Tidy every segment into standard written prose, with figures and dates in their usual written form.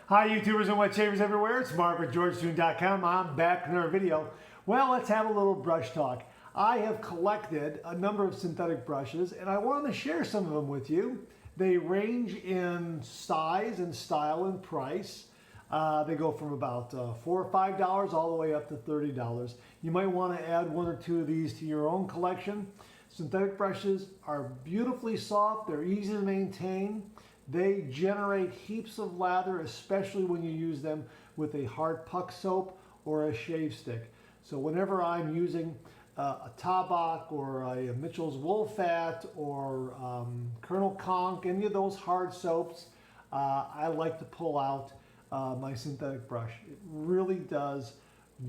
Hi YouTubers and wet shavers everywhere, it's Mark with GeorgeTune.com. I'm back in another video. Well, let's have a little brush talk. I have collected a number of synthetic brushes and I wanted to share some of them with you. They range in size and style and price. They go from about $4 or $5 all the way up to $30. You might want to add one or two of these to your own collection. Synthetic brushes are beautifully soft, they're easy to maintain. They generate heaps of lather, especially when you use them with a hard puck soap or a shave stick. So whenever I'm using a Tabak or a Mitchell's Woolfat or Colonel Conk, any of those hard soaps, I like to pull out my synthetic brush. It really does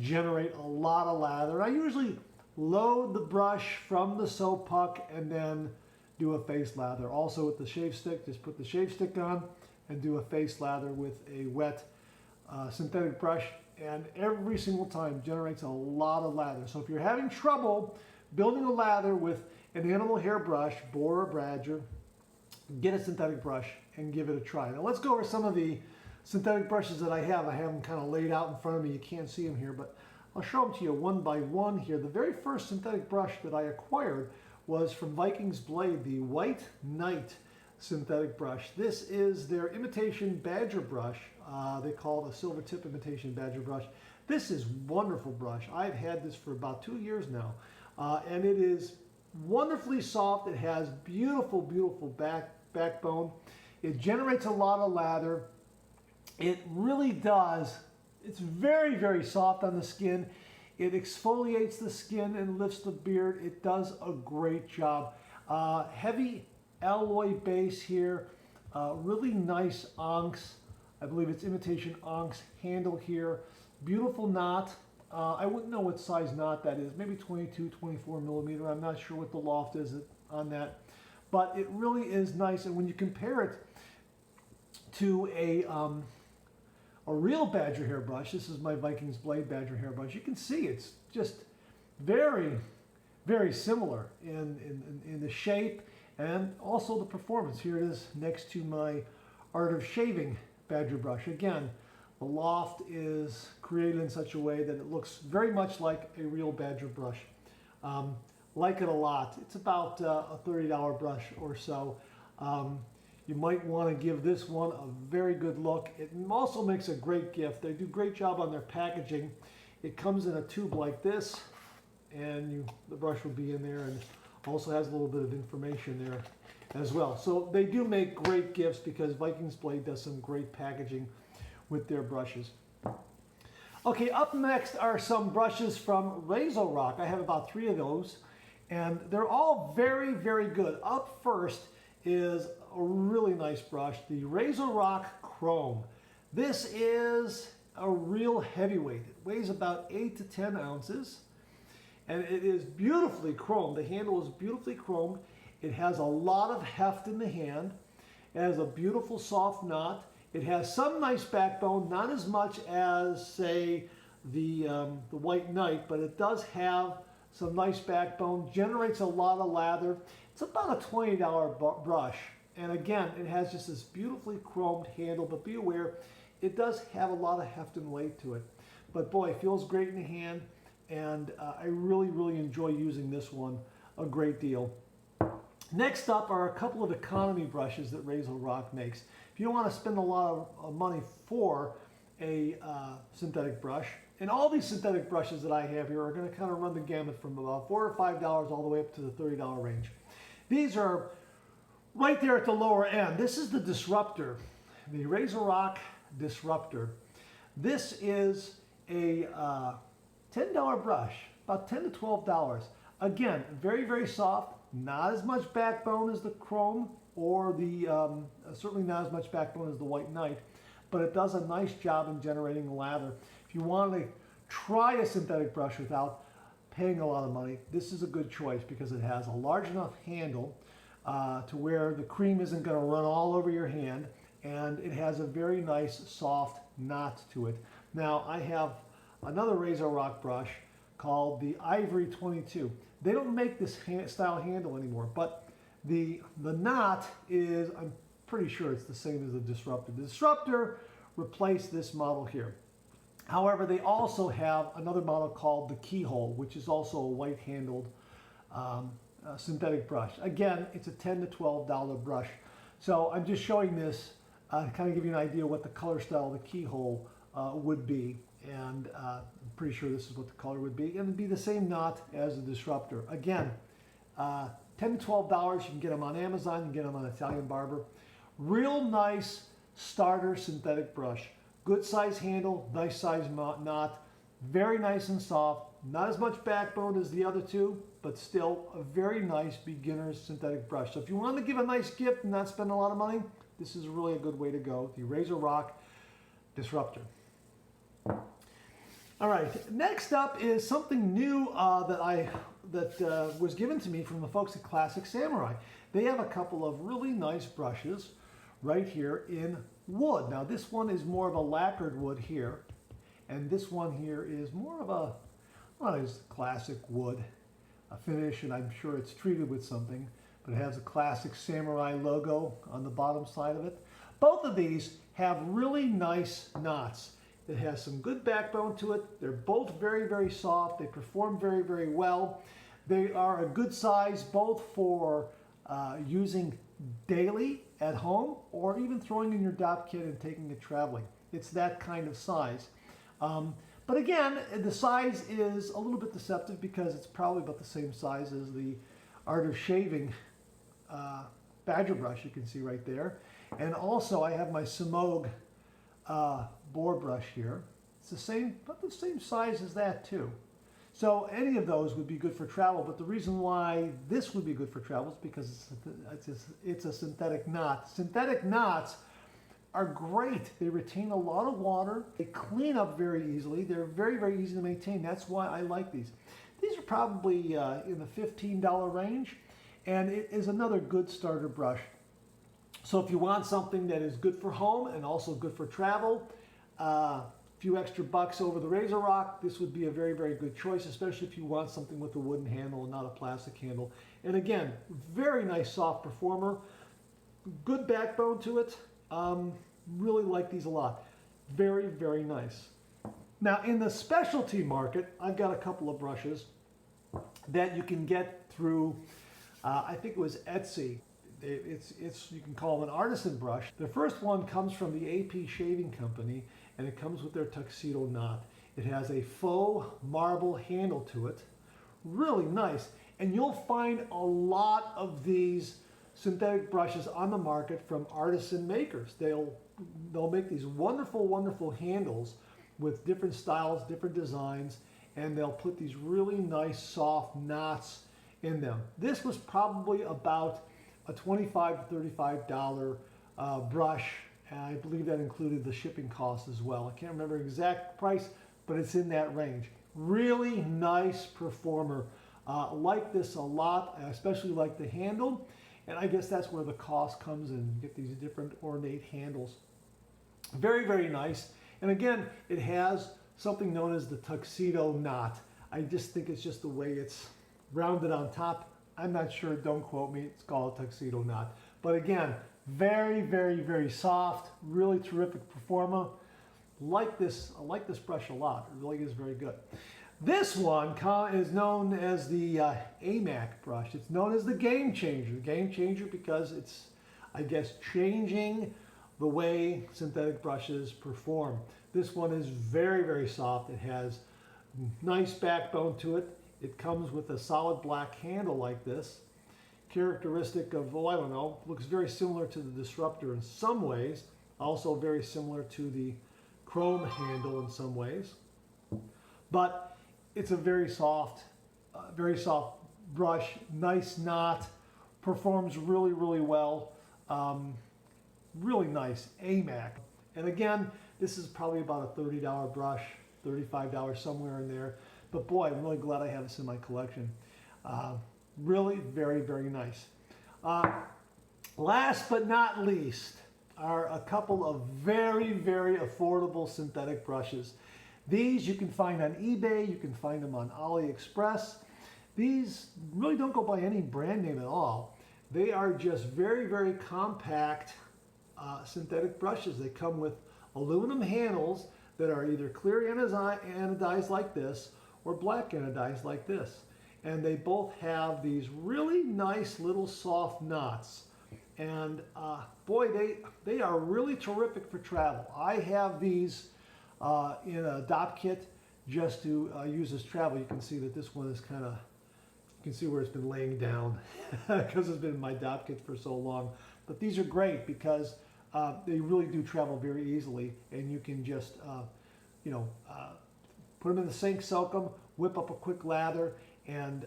generate a lot of lather. I usually load the brush from the soap puck and then do a face lather. Also with the shave stick, just put the shave stick on and do a face lather with a wet synthetic brush, and every single time generates a lot of lather. So if you're having trouble building a lather with an animal hair brush, boar or badger, get a synthetic brush and give it a try. Now let's go over some of the synthetic brushes that I have. I have them kind of laid out in front of me. You can't see them here, but I'll show them to you one by one here. The very first synthetic brush that I acquired was from Vikings Blade, the White Knight synthetic brush. This is their imitation badger brush. They call it a silver tip imitation badger brush. This is a wonderful brush. I've had this for about 2 years now, and it is wonderfully soft. It has beautiful, beautiful backbone. It generates a lot of lather. It really does. It's very, very soft on the skin. It exfoliates the skin and lifts the beard. It does a great job. Heavy alloy base here. Really nice onks. I believe it's imitation onks handle here. Beautiful knot. I wouldn't know what size knot that is. Maybe 22, 24 millimeter. I'm not sure what the loft is on that. But it really is nice. And when you compare it to a real badger hair brush, this is my Vikings Blade badger hair brush, you can see it's just very, very similar in the shape and also the performance. Here it is next to my Art of Shaving badger brush. Again, the loft is created in such a way that it looks very much like a real badger brush. Like it a lot. It's about a $30 brush or so. You might want to give this one a very good look. It also makes a great gift. They do a great job on their packaging. It comes in a tube like this, and the brush will be in there, and also has a little bit of information there as well. So they do make great gifts because Vikings Blade does some great packaging with their brushes. Okay, up next are some brushes from RazoRock. I have about 3 of those, and they're all very, very good. Up first is a really nice brush, the RazoRock Chrome. This is a real heavyweight. It weighs about 8 to 10 ounces, and it is beautifully chromed. The handle is beautifully chromed. It has a lot of heft in the hand. It has a beautiful soft knot. It has some nice backbone, not as much as, say, the White Knight, but it does have some nice backbone, generates a lot of lather. It's about a $20 brush. And again, it has just this beautifully chromed handle, but be aware, it does have a lot of heft and weight to it. But boy, it feels great in the hand, and I really, really enjoy using this one a great deal. Next up are a couple of economy brushes that RazoRock makes. If you don't want to spend a lot of money for a synthetic brush, and all these synthetic brushes that I have here are going to kind of run the gamut from about $4 or $5 all the way up to the $30 range. These are right there at the lower end. This is the Disruptor, the RazoRock Disruptor. This is a $10 brush, about $10 to $12. Again, very, very soft, not as much backbone as the Chrome or the, certainly not as much backbone as the White Knight, but it does a nice job in generating lather. If you want to try a synthetic brush without paying a lot of money, this is a good choice because it has a large enough handle to where the cream isn't going to run all over your hand, and it has a very nice soft knot to it. Now I have another RazoRock brush called the Ivory 22. They don't make this style handle anymore, but the knot is, I'm pretty sure it's the same as the Disruptor. The Disruptor replace this model here. However, they also have another model called the Keyhole, which is also a white-handled synthetic brush. Again, it's a $10 to $12 brush. So I'm just showing this to kind of give you an idea what the color style of the Keyhole would be. And I'm pretty sure this is what the color would be. And it'd be the same knot as the Disruptor. Again, $10 to $12. You can get them on Amazon. You can get them on Italian Barber. Real nice starter synthetic brush. Good size handle, nice size knot, very nice and soft. Not as much backbone as the other two, but still a very nice beginner's synthetic brush. So if you want to give a nice gift and not spend a lot of money, this is really a good way to go. The RazoRock Disruptor. All right, next up is something new that was given to me from the folks at Classic Samurai. They have a couple of really nice brushes right here in wood. Now this one is more of a lacquered wood here, and this one here is more of a, well, it's classic wood finish, and I'm sure it's treated with something, but it has a Classic Samurai logo on the bottom side of it. Both of these have really nice knots. It has some good backbone to it. They're both very, very soft. They perform very, very well. They are a good size both for using daily at home or even throwing in your DOP kit and taking it traveling. It's that kind of size. But again, the size is a little bit deceptive because it's probably about the same size as the Art of Shaving Badger brush you can see right there. And also I have my Semogue boar brush here. It's the same, about the same size as that too. So any of those would be good for travel, but the reason why this would be good for travel is because it's a synthetic knot. Synthetic knots are great. They retain a lot of water. They clean up very easily. They're very, very easy to maintain. That's why I like these. These are probably in the $15 range, and it is another good starter brush. So if you want something that is good for home and also good for travel, few extra bucks over the RazoRock, this would be a very, very good choice, especially if you want something with a wooden handle and not a plastic handle. And again, very nice soft performer, good backbone to it. Really like these a lot. Very, very nice. Now in the specialty market, I've got a couple of brushes that you can get through, I think it was Etsy. You can call it an artisan brush. The first one comes from the AP Shaving Company, and it comes with their tuxedo knot. It has a faux marble handle to it. Really nice. And you'll find a lot of these synthetic brushes on the market from artisan makers. They'll make these wonderful, wonderful handles with different styles, different designs, and they'll put these really nice soft knots in them. This was probably about a $25 to $35 brush. And I believe that included the shipping cost as well. I can't remember the exact price, but it's in that range. Really nice performer. Like this a lot. I especially like the handle. And I guess that's where the cost comes in. You get these different ornate handles. Very, very nice. And again, it has something known as the tuxedo knot. I just think it's just the way it's rounded on top. I'm not sure, don't quote me, it's called a tuxedo knot. But again, very, very, very soft, really terrific performer. I like this brush a lot. It really is very good. This one is known as the AMAC brush. It's known as the Game Changer. The Game Changer because it's, I guess, changing the way synthetic brushes perform. This one is very, very soft. It has nice backbone to it. It comes with a solid black handle like this. Characteristic of, oh, I don't know, looks very similar to the Disruptor in some ways. Also very similar to the chrome handle in some ways. But it's a very soft brush, nice knot, performs really, really well. Really nice, AMAC. And again, this is probably about a $30 brush, $35 somewhere in there. But boy, I'm really glad I have this in my collection. Really very, very nice. Last but not least are a couple of very, very affordable synthetic brushes. These you can find on eBay, you can find them on Aliexpress. These really don't go by any brand name at all. They are just very, very compact synthetic brushes. They come with aluminum handles that are either clear anodized like this or black anodized like this. And they both have these really nice little soft knots. And boy, they are really terrific for travel. I have these in a dop kit just to use as travel. You can see that this one is kind of, you can see where it's been laying down because it's been in my dop kit for so long. But these are great because they really do travel very easily, and you can just, put them in the sink, soak them, whip up a quick lather, and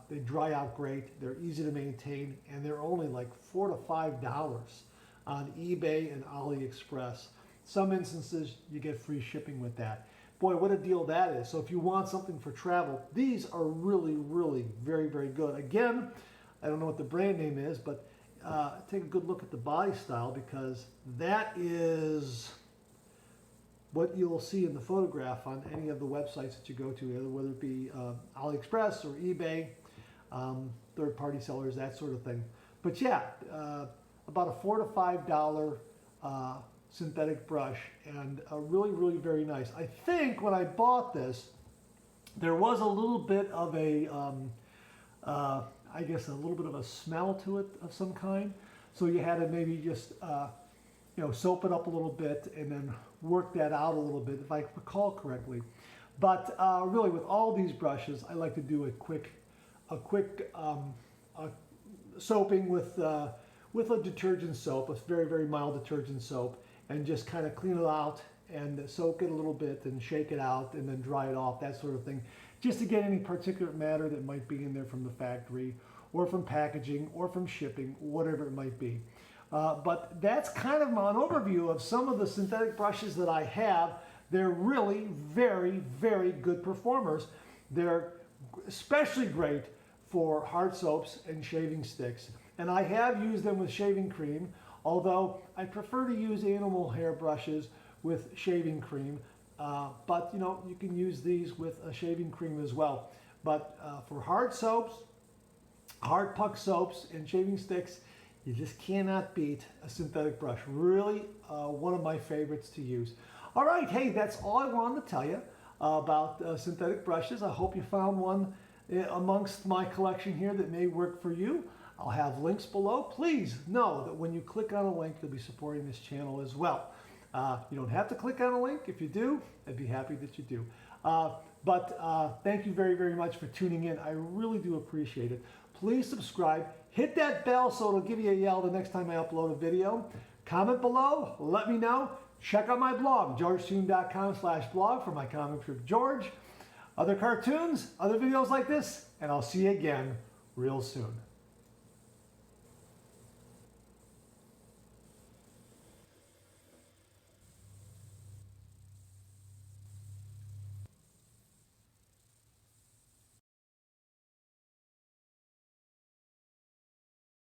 they dry out great. They're easy to maintain, and they're only like $4 to $5 on eBay and Aliexpress. Some instances you get free shipping with that. Boy, what a deal that is. So if you want something for travel, these are really, really very, very good. Again, I don't know what the brand name is, but take a good look at the body style, because that is what you'll see in the photograph on any of the websites that you go to, whether it be AliExpress or eBay, third-party sellers, that sort of thing. But yeah, about a $4 to $5 synthetic brush, and really, really very nice. I think when I bought this, there was a little bit of a, I guess a little bit of a smell to it of some kind. So you had to maybe just, soap it up a little bit and then work that out a little bit, if I recall correctly. But really, with all these brushes, I like to do a quick soaping with a detergent soap, a very, very mild detergent soap, and just kind of clean it out and soak it a little bit and shake it out and then dry it off, that sort of thing, just to get any particulate matter that might be in there from the factory or from packaging or from shipping, whatever it might be. But that's kind of an overview of some of the synthetic brushes that I have. They're really very, very good performers. They're especially great for hard soaps and shaving sticks. And I have used them with shaving cream, although I prefer to use animal hair brushes with shaving cream. But you can use these with a shaving cream as well. But for hard soaps, hard puck soaps, and shaving sticks, you just cannot beat a synthetic brush. Really one of my favorites to use. All right, hey, that's all I wanted to tell you about synthetic brushes. I hope you found one amongst my collection here that may work for you. I'll have links below. Please know that when you click on a link, you'll be supporting this channel as well. You don't have to click on a link. If you do, I'd be happy that you do. But thank you very, very much for tuning in. I really do appreciate it. Please subscribe. Hit that bell so it'll give you a yell the next time I upload a video. Comment below. Let me know. Check out my blog, georgetoon.com/blog, for my comic strip George, other cartoons, other videos like this, and I'll see you again real soon.